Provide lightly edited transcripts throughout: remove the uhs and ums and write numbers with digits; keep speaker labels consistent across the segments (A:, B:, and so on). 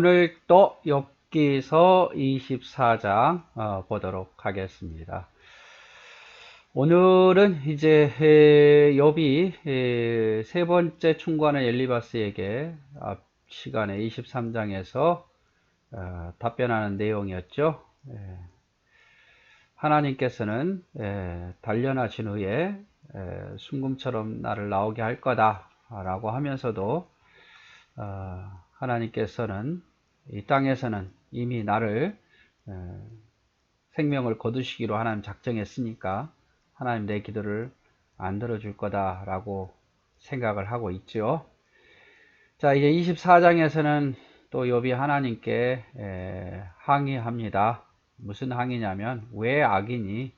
A: 오늘 또 욥기서 24장 보도록 하겠습니다. 오늘은 이제 욥이 세 번째 충고하는 엘리바스에게 앞 시간에 23장에서 답변하는 내용이었죠. 하나님께서는 단련하신 후에 순금처럼 나를 나오게 할 거다 라고 하면서도 하나님께서는 이 땅에서는 이미 나를 생명을 거두시기로 하나님 작정했으니까 하나님 내 기도를 안 들어줄 거다라고 생각을 하고 있죠. 자, 이제 24장에서는 또 욥이 하나님께 항의합니다. 무슨 항의냐면 왜 악인이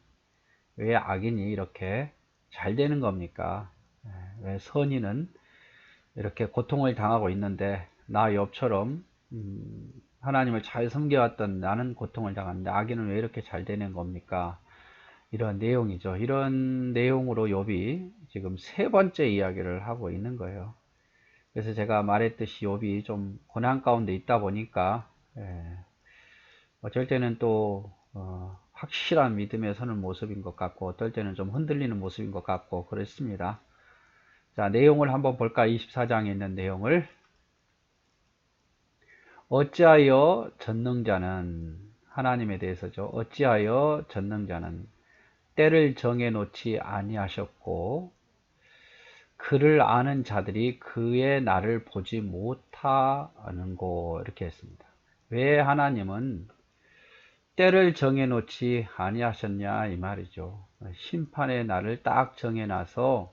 A: 이렇게 잘 되는 겁니까? 왜 선인은 이렇게 고통을 당하고 있는데 나 욥처럼 하나님을 잘 섬겨왔던 나는 고통을 당하는데 악인은 왜 이렇게 잘 되는 겁니까? 이런 내용이죠. 이런 내용으로 욥이 지금 세 번째 이야기를 하고 있는 거예요. 그래서 제가 말했듯이 욥이 좀 고난 가운데 있다 보니까 어쩔 때는 또 확실한 믿음에 서는 모습인 것 같고 어떨 때는 좀 흔들리는 모습인 것 같고 그렇습니다. 자, 내용을 한번 볼까? 24장에 있는 내용을. 어찌하여 전능자는, 하나님에 대해서죠. 어찌하여 전능자는 때를 정해 놓지 아니하셨고 그를 아는 자들이 그의 날을 보지 못하는고, 이렇게 했습니다. 왜 하나님은 때를 정해 놓지 아니하셨냐 이 말이죠. 심판의 날을 딱 정해 놔서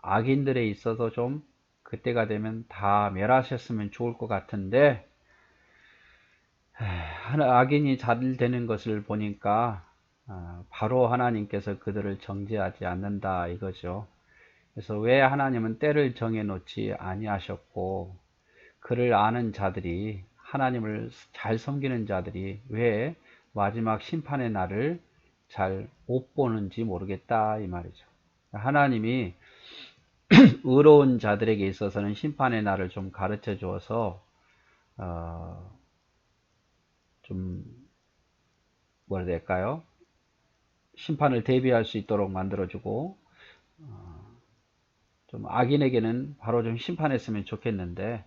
A: 악인들에 있어서 좀 그때가 되면 다 멸하셨으면 좋을 것 같은데 악인이 잘 되는 것을 보니까 바로 하나님께서 그들을 정죄하지 않는다 이거죠. 그래서 왜 하나님은 때를 정해 놓지 아니하셨고 그를 아는 자들이, 하나님을 잘 섬기는 자들이 왜 마지막 심판의 날을 잘 못 보는지 모르겠다 이 말이죠. 하나님이 의로운 자들에게 있어서는 심판의 날을 좀 가르쳐 주어서 좀 뭐라 해야 될까요? 심판을 대비할 수 있도록 만들어주고 좀 악인에게는 바로 좀 심판했으면 좋겠는데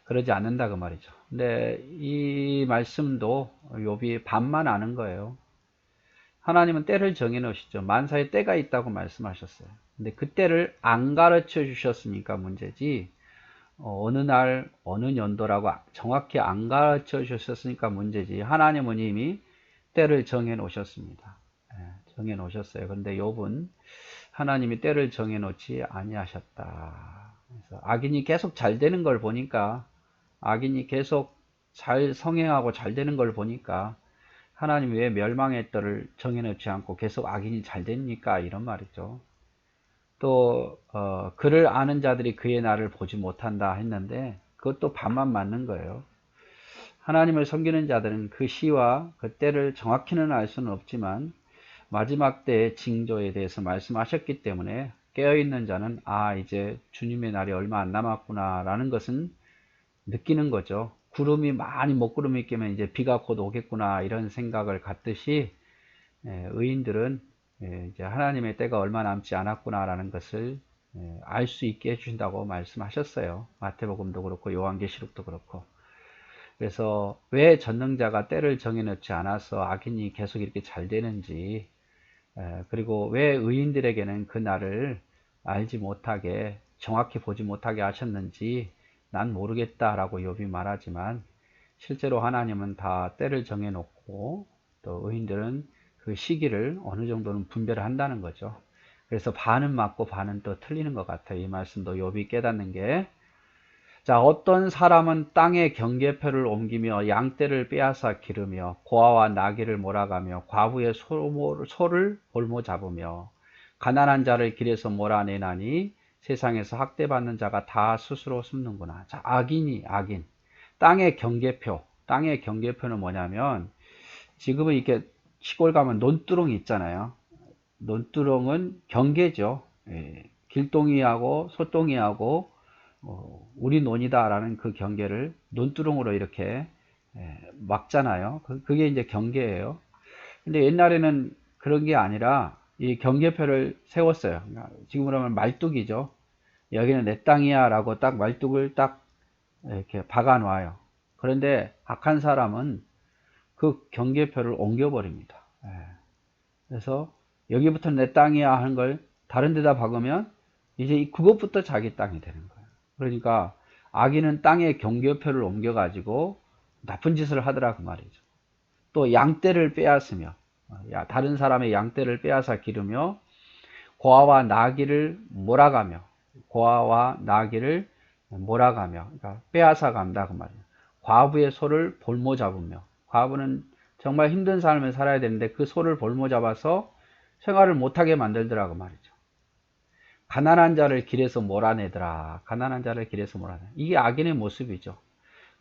A: 그러지 않는다 그 말이죠. 근데 이 말씀도 욥이 반만 아는 거예요. 하나님은 때를 정해 놓으시죠. 만사에 때가 있다고 말씀하셨어요. 근데 그 때를 안 가르쳐 주셨으니까 문제지, 어느 날 어느 연도라고 정확히 안 가르쳐 주셨으니까 문제지, 하나님은 이미 때를 정해 놓으셨습니다. 정해 놓으셨어요. 그런데 욥은 하나님이 때를 정해 놓지 아니하셨다. 그래서 악인이 계속 잘 되는 걸 보니까, 악인이 계속 잘 성행하고 잘 되는 걸 보니까 하나님이 왜 멸망의 때를 정해놓지 않고 계속 악인이 잘 됩니까? 이런 말이죠. 또 그를 아는 자들이 그의 날을 보지 못한다 했는데 그것도 반만 맞는 거예요. 하나님을 섬기는 자들은 그 시와 그 때를 정확히는 알 수는 없지만 마지막 때의 징조에 대해서 말씀하셨기 때문에 깨어있는 자는 이제 주님의 날이 얼마 안 남았구나 라는 것은 느끼는 거죠. 구름이 많이 먹구름이 끼면 이제 비가 곧 오겠구나 이런 생각을 갖듯이 의인들은 이제 하나님의 때가 얼마 남지 않았구나라는 것을 알 수 있게 해주신다고 말씀하셨어요. 마태복음도 그렇고 요한계시록도 그렇고. 그래서 왜 전능자가 때를 정해놓지 않아서 악인이 계속 이렇게 잘 되는지, 그리고 왜 의인들에게는 그 날을 알지 못하게, 정확히 보지 못하게 하셨는지 난 모르겠다라고 욥이 말하지만 실제로 하나님은 다 때를 정해놓고 또 의인들은 그 시기를 어느 정도는 분별을 한다는 거죠. 그래서 반은 맞고 반은 또 틀리는 것 같아요. 이 말씀도 욥이 깨닫는 게, 자, 어떤 사람은 땅의 경계표를 옮기며 양떼를 빼앗아 기르며 고아와 나귀를 몰아가며 과부의 소를 볼모 잡으며 가난한 자를 길에서 몰아내나니 세상에서 학대받는 자가 다 스스로 숨는구나. 자, 악인. 땅의 경계표는 뭐냐면, 지금은 이렇게 시골 가면 논두렁이 있잖아요. 논두렁은 경계죠. 길동이하고 소동이하고 우리 논이다라는 그 경계를 논두렁으로 이렇게 막잖아요. 그게 이제 경계예요. 근데 옛날에는 그런 게 아니라 이 경계표를 세웠어요. 그러니까 지금으로 하면 말뚝이죠. 여기는 내 땅이야 라고 딱 말뚝을 딱 이렇게 박아 놔요. 그런데 악한 사람은 그 경계표를 옮겨버립니다. 그래서 여기부터 내 땅이야 하는 걸 다른 데다 박으면 이제 그것부터 자기 땅이 되는 거예요. 그러니까 악인은 땅의 경계표를 옮겨가지고 나쁜 짓을 하더라 그 말이죠. 또 양떼를 빼앗으며 다른 사람의 양떼를 빼앗아 기르며 고아와 나귀를 몰아가며 고아와 나귀를 몰아가며 그러니까 빼앗아 간다 그 말이에요. 과부의 소를 볼모 잡으며 과부는 정말 힘든 삶을 살아야 되는데 그 소를 볼모 잡아서 생활을 못하게 만들더라 그 말이죠. 가난한 자를 길에서 몰아내더라. 가난한 자를 길에서 몰아내. 이게 악인의 모습이죠.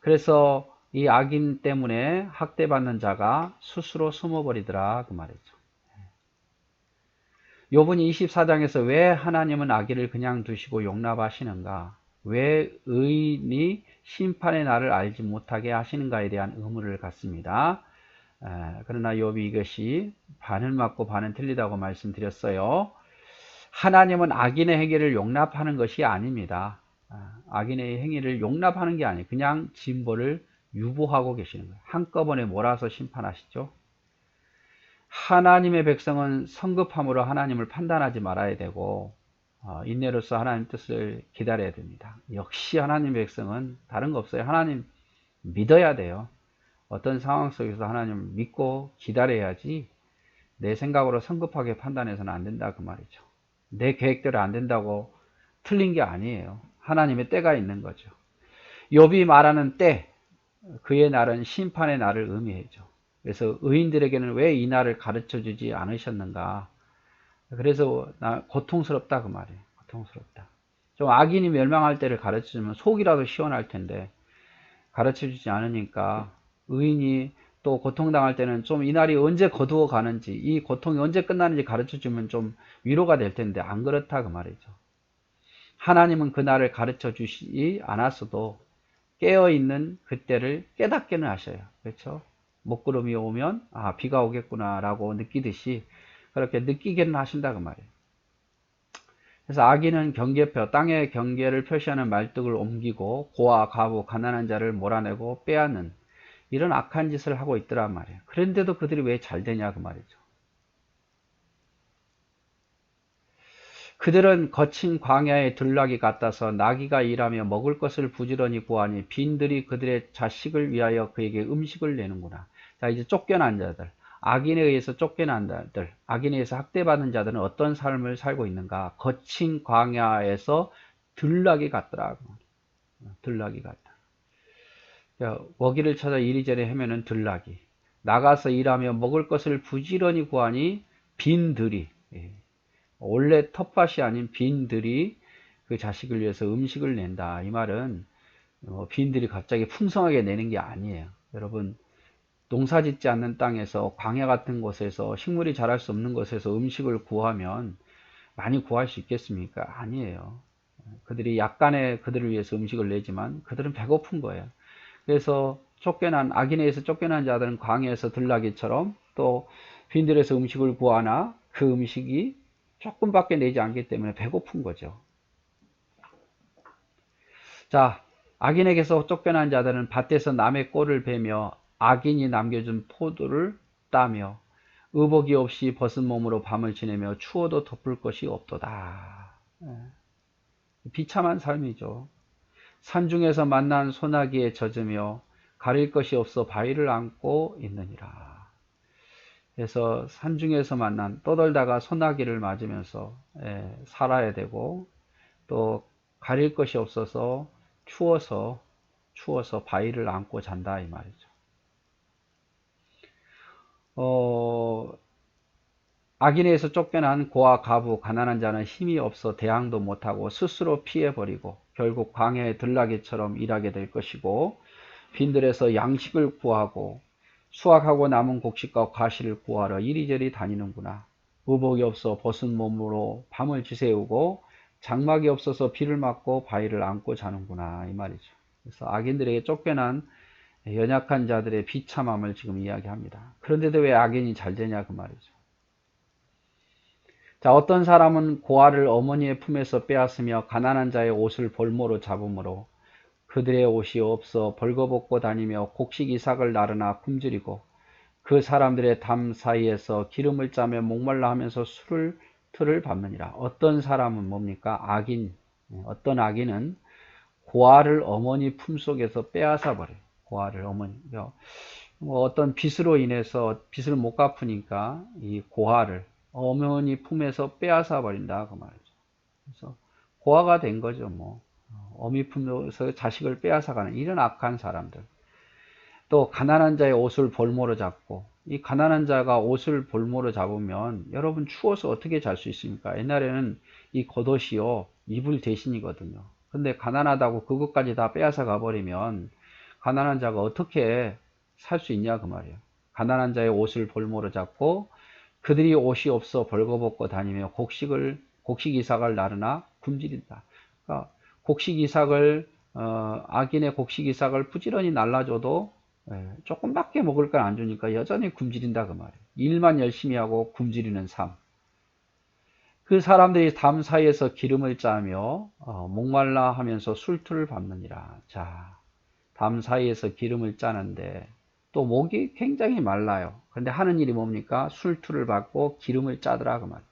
A: 그래서 이 악인 때문에 학대받는 자가 스스로 숨어버리더라 그 말이죠. 욥은 24장에서 왜 하나님은 악인을 그냥 두시고 용납하시는가? 왜 의인이 심판의 날을 알지 못하게 하시는가에 대한 의문을 갖습니다. 그러나 욥이 이것이 반은 맞고 반은 틀리다고 말씀드렸어요. 하나님은 악인의 행위를 용납하는 것이 아닙니다. 악인의 행위를 용납하는 게 아니에요. 그냥 진보를 유보하고 계시는 거예요. 한꺼번에 몰아서 심판하시죠. 하나님의 백성은 성급함으로 하나님을 판단하지 말아야 되고 인내로서 하나님 뜻을 기다려야 됩니다. 역시 하나님의 백성은 다른 거 없어요. 하나님 믿어야 돼요. 어떤 상황 속에서 하나님을 믿고 기다려야지 내 생각으로 성급하게 판단해서는 안 된다 그 말이죠. 내 계획대로 안 된다고 틀린 게 아니에요. 하나님의 때가 있는 거죠. 욥이 말하는 때, 그의 날은 심판의 날을 의미해죠. 그래서 의인들에게는 왜 이 날을 가르쳐 주지 않으셨는가? 그래서 나 고통스럽다 그 말이에요. 고통스럽다. 좀 악인이 멸망할 때를 가르쳐 주면 속이라도 시원할 텐데 가르쳐 주지 않으니까 의인이 또 고통당할 때는 좀 이 날이 언제 거두어 가는지 이 고통이 언제 끝나는지 가르쳐 주면 좀 위로가 될 텐데 안 그렇다 그 말이죠. 하나님은 그 날을 가르쳐 주시지 않았어도 깨어있는 그때를 깨닫게는 하셔요. 그렇죠? 먹구름이 오면 비가 오겠구나 라고 느끼듯이 그렇게 느끼게는 하신다 그 말이에요. 그래서 악인은 경계표, 땅의 경계를 표시하는 말뚝을 옮기고 고아, 과부, 가난한 자를 몰아내고 빼앗는 이런 악한 짓을 하고 있더란 말이에요. 그런데도 그들이 왜 잘 되냐 그 말이죠. 그들은 거친 광야의 들나귀 같아서 나귀가 일하며 먹을 것을 부지런히 구하니 빈들이 그들의 자식을 위하여 그에게 음식을 내는구나. 자, 이제 쫓겨난 자들, 악인에 의해서 쫓겨난 자들, 악인에 의해서 학대받는 자들은 어떤 삶을 살고 있는가? 거친 광야에서 들나귀 같더라. 들나귀 같다. 먹이를 찾아 이리저리 헤매는 들나귀. 나가서 일하며 먹을 것을 부지런히 구하니 빈들이. 원래 텃밭이 아닌 빈들이 그 자식을 위해서 음식을 낸다. 이 말은 빈들이 갑자기 풍성하게 내는 게 아니에요. 여러분 농사 짓지 않는 땅에서 광야 같은 곳에서 식물이 자랄 수 없는 곳에서 음식을 구하면 많이 구할 수 있겠습니까? 아니에요. 그들이 약간의 그들을 위해서 음식을 내지만 그들은 배고픈 거예요. 그래서 쫓겨난 악인에 의해서 쫓겨난 자들은 광야에서 들나귀처럼 또 빈들에서 음식을 구하나 그 음식이 조금밖에 내지 않기 때문에 배고픈 거죠. 자, 악인에게서 쫓겨난 자들은 밭에서 남의 꼴을 베며 악인이 남겨준 포도를 따며 의복이 없이 벗은 몸으로 밤을 지내며 추워도 덮을 것이 없도다. 비참한 삶이죠. 산중에서 만난 소나기에 젖으며 가릴 것이 없어 바위를 안고 있느니라. 그래서 산중에서 만난 떠돌다가 소나기를 맞으면서 살아야 되고 또 가릴 것이 없어서 추워서 바위를 안고 잔다 이 말이죠. 악인에서 쫓겨난 고아 가부 가난한 자는 힘이 없어 대항도 못하고 스스로 피해버리고 결국 광야의 들나귀처럼 일하게 될 것이고 빈들에서 양식을 구하고 수확하고 남은 곡식과 과실을 구하러 이리저리 다니는구나. 의복이 없어 벗은 몸으로 밤을 지새우고 장막이 없어서 비를 맞고 바위를 안고 자는구나 이 말이죠. 그래서 악인들에게 쫓겨난 연약한 자들의 비참함을 지금 이야기합니다. 그런데도 왜 악인이 잘 되냐 그 말이죠. 자, 어떤 사람은 고아를 어머니의 품에서 빼앗으며 가난한 자의 옷을 볼모로 잡음으로 그들의 옷이 없어 벌거벗고 다니며 곡식 이삭을 나르나 굶주리고 그 사람들의 담 사이에서 기름을 짜며 목말라 하면서 술을 틀을 밟느니라. 어떤 사람은 뭡니까? 악인. 어떤 악인은 고아를 어머니 품속에서 빼앗아 버려요. 고아를 어머니. 뭐 어떤 빚으로 인해서 빚을 못 갚으니까 이 고아를 어머니 품에서 빼앗아 버린다 그 말이죠. 그래서 고아가 된 거죠. 뭐 어미 품에서 자식을 빼앗아가는 이런 악한 사람들. 또 가난한 자의 옷을 볼모로 잡고 이 가난한 자가 옷을 볼모로 잡으면 여러분 추워서 어떻게 잘 수 있습니까? 옛날에는 이 겉옷이요 이불 대신이거든요. 근데 가난하다고 그것까지 다 빼앗아 가버리면 가난한 자가 어떻게 살 수 있냐 그 말이에요. 가난한 자의 옷을 볼모로 잡고 그들이 옷이 없어 벌거벗고 다니며 곡식 이삭을 나르나 굶주린다. 그러니까 곡식 이삭을 악인의 곡식 이삭을 부지런히 날라줘도 조금밖에 먹을 걸 안 주니까 여전히 굶주린다 그 말이에요. 일만 열심히 하고 굶주리는 삶. 그 사람들이 담 사이에서 기름을 짜며 목말라 하면서 술투를 밟느니라. 자, 담 사이에서 기름을 짜는데 또 목이 굉장히 말라요. 그런데 하는 일이 뭡니까? 술투를 밟고 기름을 짜더라 그 말이에요.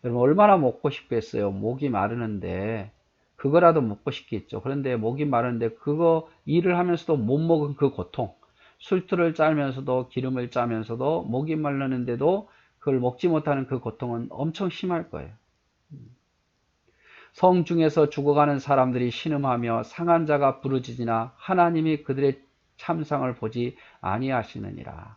A: 여러분 얼마나 먹고 싶겠어요. 목이 마르는데 그거라도 먹고 싶겠죠. 그런데 목이 마르는데 그거 일을 하면서도 못 먹은 그 고통, 술투를 짜면서도 기름을 짜면서도 목이 마르는데도 그걸 먹지 못하는 그 고통은 엄청 심할 거예요. 성 중에서 죽어가는 사람들이 신음하며 상한 자가 부르짖으나 하나님이 그들의 참상을 보지 아니하시느니라.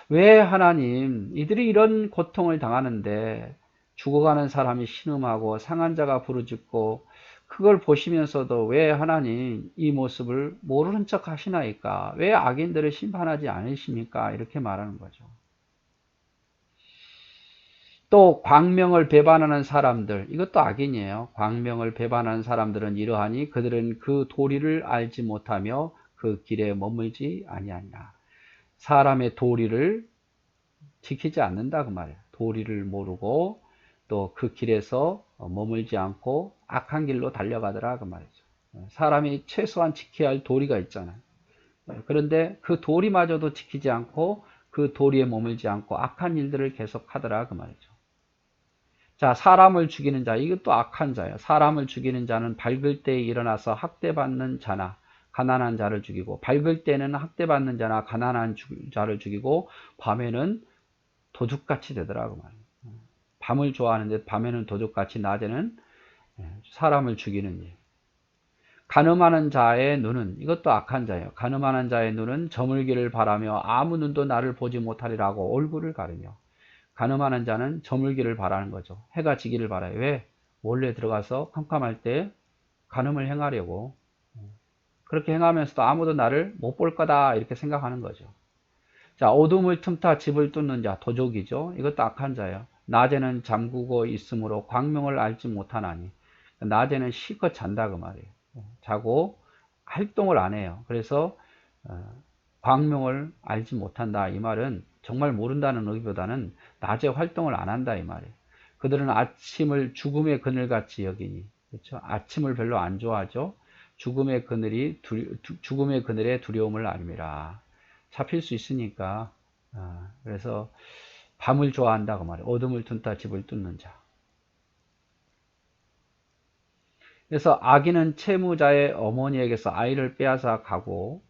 A: 왜 하나님 이들이 이런 고통을 당하는데 죽어가는 사람이 신음하고 상한 자가 부르짖고 그걸 보시면서도 왜 하나님 이 모습을 모르는 척 하시나이까? 왜 악인들을 심판하지 않으십니까? 이렇게 말하는 거죠. 또 광명을 배반하는 사람들, 이것도 악인이에요. 광명을 배반하는 사람들은 이러하니 그들은 그 도리를 알지 못하며 그 길에 머물지 아니하니라. 사람의 도리를 지키지 않는다 그 말이에요. 도리를 모르고 또 그 길에서 머물지 않고 악한 길로 달려가더라 그 말이죠. 사람이 최소한 지켜야 할 도리가 있잖아요. 그런데 그 도리마저도 지키지 않고 그 도리에 머물지 않고 악한 일들을 계속 하더라 그 말이죠. 자, 사람을 죽이는 자, 이것도 악한 자예요. 사람을 죽이는 자는 밝을 때에 일어나서 학대받는 자나 가난한 자를 죽이고, 밝을 때는 학대받는 자나 가난한 자를 죽이고, 밤에는 도둑같이 되더라고 말이에요. 밤을 좋아하는데 밤에는 도둑같이, 낮에는 사람을 죽이는 일. 간음하는 자의 눈은, 이것도 악한 자예요. 간음하는 자의 눈은 저물기를 바라며 아무 눈도 나를 보지 못하리라고 얼굴을 가리며, 간음하는 자는 저물기를 바라는 거죠. 해가 지기를 바라요. 왜? 몰래 들어가서 캄캄할 때 간음을 행하려고. 그렇게 행하면서도 아무도 나를 못 볼 거다 이렇게 생각하는 거죠. 자, 어둠을 틈타 집을 뚫는 자, 도적이죠. 이것도 악한 자예요. 낮에는 잠그고 있으므로 광명을 알지 못하나니. 낮에는 실컷 잔다 그 말이에요. 자고 활동을 안 해요. 그래서 광명을 알지 못한다 이 말은 정말 모른다는 의미보다는 낮에 활동을 안 한다 이 말이에요. 그들은 아침을 죽음의 그늘같이 여기니, 그렇죠? 아침을 별로 안 좋아하죠. 죽음의 그늘의 두려움을 알미라. 잡힐 수 있으니까. 그래서 밤을 좋아한다 그 말이에요. 어둠을 둔다 집을 뚫는 자. 그래서 악인은 채무자의 어머니에게서 아이를 빼앗아 가고,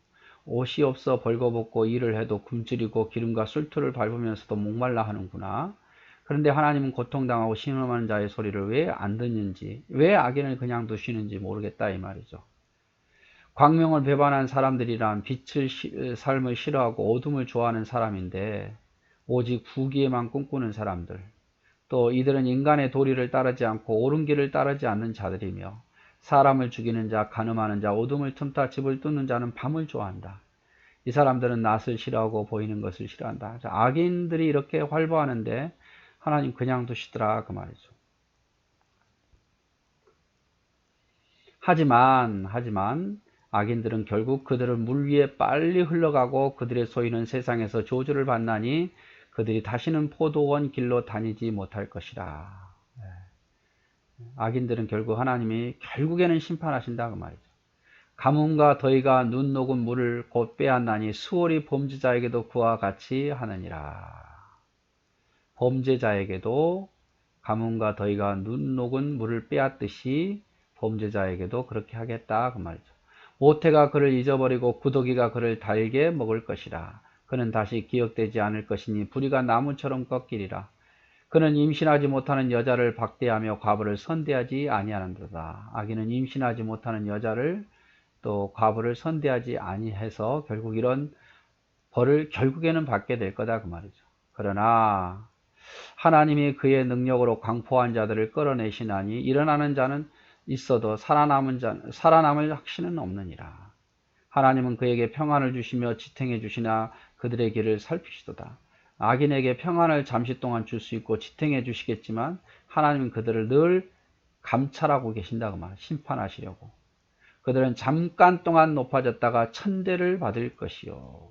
A: 옷이 없어 벌거벗고 일을 해도 굶주리고 기름과 술투를 밟으면서도 목말라 하는구나. 그런데 하나님은 고통당하고 신음하는 자의 소리를 왜 안 듣는지, 왜 악인을 그냥 두시는지 모르겠다 이 말이죠. 광명을 배반한 사람들이란 빛을 삶을 싫어하고 어둠을 좋아하는 사람인데 오직 부귀에만 꿈꾸는 사람들, 또 이들은 인간의 도리를 따르지 않고 옳은 길을 따르지 않는 자들이며 사람을 죽이는 자, 간음하는 자, 어둠을 틈타 집을 뚫는 자는 밤을 좋아한다. 이 사람들은 낯을 싫어하고 보이는 것을 싫어한다. 자, 악인들이 이렇게 활보하는데 하나님 그냥 두시더라 그 말이죠. 하지만 악인들은 결국 그들을 물 위에 빨리 흘러가고 그들의 소유는 세상에서 저주를 받나니 그들이 다시는 포도원 길로 다니지 못할 것이라. 악인들은 결국 하나님이 결국에는 심판하신다 그 말이죠. 가뭄과 더위가 눈 녹은 물을 곧 빼앗나니 수월이 범죄자에게도 그와 같이 하느니라. 범죄자에게도 가뭄과 더위가 눈 녹은 물을 빼앗듯이 범죄자에게도 그렇게 하겠다 그 말이죠. 모태가 그를 잊어버리고 구더기가 그를 달게 먹을 것이라. 그는 다시 기억되지 않을 것이니 부리가 나무처럼 꺾이리라. 그는 임신하지 못하는 여자를 박대하며 과부를 선대하지 아니하는도다. 악인은 임신하지 못하는 여자를 또 과부를 선대하지 아니해서 결국 이런 벌을 결국에는 받게 될 거다 그 말이죠. 그러나 하나님이 그의 능력으로 강포한 자들을 끌어내시나니 일어나는 자는 있어도 살아남을 확신은 없느니라. 하나님은 그에게 평안을 주시며 지탱해 주시나 그들의 길을 살피시도다. 악인에게 평안을 잠시 동안 줄 수 있고 지탱해 주시겠지만 하나님은 그들을 늘 감찰하고 계신다고 말이야. 심판하시려고. 그들은 잠깐 동안 높아졌다가 천대를 받을 것이요.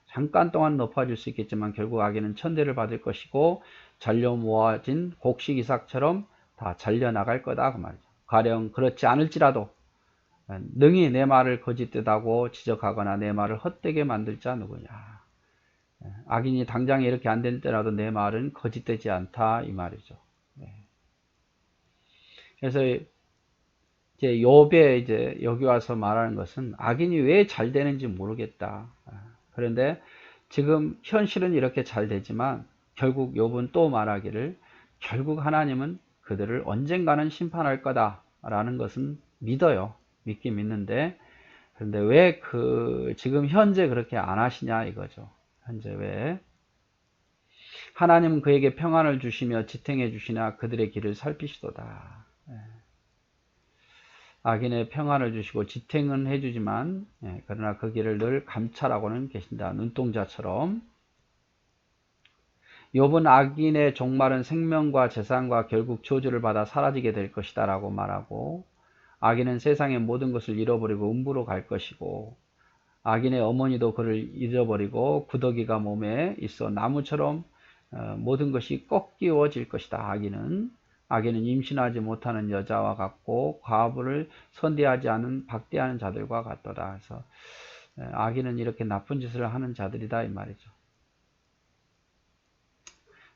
A: 잠깐 동안 높아질 수 있겠지만 결국 악인은 천대를 받을 것이고 잘려 모아진 곡식 이삭처럼 다 잘려나갈 거다 그 말이죠. 가령 그렇지 않을지라도 능히 내 말을 거짓되다고 지적하거나 내 말을 헛되게 만들 자 누구냐. 악인이 당장에 이렇게 안 될 때라도 내 말은 거짓되지 않다 이 말이죠. 그래서 이제 욥에 이제 여기 와서 말하는 것은 악인이 왜 잘 되는지 모르겠다. 그런데 지금 현실은 이렇게 잘 되지만 결국 욥은 또 말하기를 결국 하나님은 그들을 언젠가는 심판할 거다라는 것은 믿어요. 믿긴 믿는데 그런데 왜 지금 현재 그렇게 안 하시냐 이거죠. 현재 왜? 하나님은 그에게 평안을 주시며 지탱해 주시나 그들의 길을 살피시도다. 악인의 평안을 주시고 지탱은 해주지만 그러나 그 길을 늘 감찰하고는 계신다. 눈동자처럼. 욥은 악인의 종말은 생명과 재산과 결국 저주를 받아 사라지게 될 것이다 라고 말하고 악인은 세상의 모든 것을 잃어버리고 음부로 갈 것이고 악인의 어머니도 그를 잃어버리고 구더기가 몸에 있어 나무처럼 모든 것이 꺾이워질 것이다. 악인은 임신하지 못하는 여자와 같고 과부를 선대하지 않은 박대하는 자들과 같도다. 그래서 악인은 이렇게 나쁜 짓을 하는 자들이다 이 말이죠.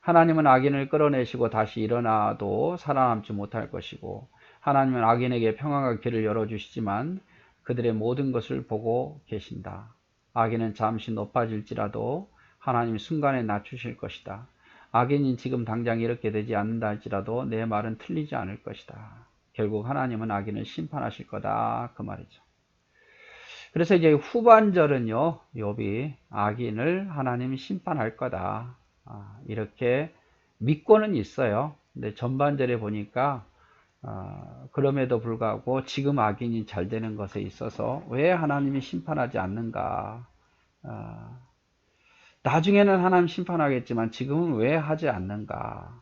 A: 하나님은 악인을 끌어내시고 다시 일어나도 살아남지 못할 것이고 하나님은 악인에게 평안과 길을 열어주시지만 그들의 모든 것을 보고 계신다. 악인은 잠시 높아질지라도 하나님 순간에 낮추실 것이다. 악인이 지금 당장 이렇게 되지 않는다 할지라도 내 말은 틀리지 않을 것이다. 결국 하나님은 악인을 심판하실 거다 그 말이죠. 그래서 이제 후반절은요, 욥이 악인을 하나님이 심판할 거다 이렇게 믿고는 있어요. 근데 전반절에 보니까 그럼에도 불구하고 지금 악인이 잘 되는 것에 있어서 왜 하나님이 심판하지 않는가. 나중에는 하나님 심판하겠지만 지금은 왜 하지 않는가.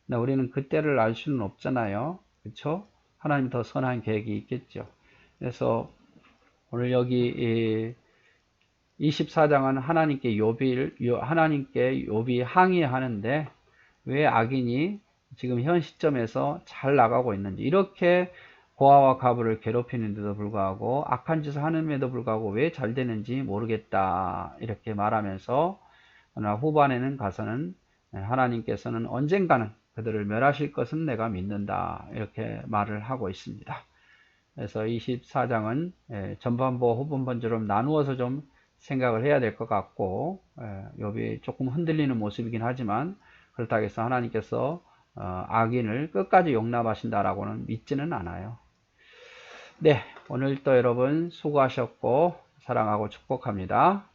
A: 우리는 그때를 알 수는 없잖아요. 그렇죠? 하나님 더 선한 계획이 있겠죠. 그래서 오늘 여기 24장은 하나님께 욥이 항의하는데 왜 악인이 지금 현 시점에서 잘 나가고 있는지 이렇게 고아와 과부를 괴롭히는데도 불구하고 악한 짓을 하는데도 불구하고 왜 잘 되는지 모르겠다 이렇게 말하면서 그러나 후반에는 가서는 하나님께서는 언젠가는 그들을 멸하실 것은 내가 믿는다 이렇게 말을 하고 있습니다. 그래서 24장은 전반부와 후반부처럼 나누어서 좀 생각을 해야 될 것 같고 욥이 조금 흔들리는 모습이긴 하지만 그렇다고 해서 하나님께서 악인을 끝까지 용납하신다라고는 믿지는 않아요. 네, 오늘도 여러분 수고하셨고 사랑하고 축복합니다.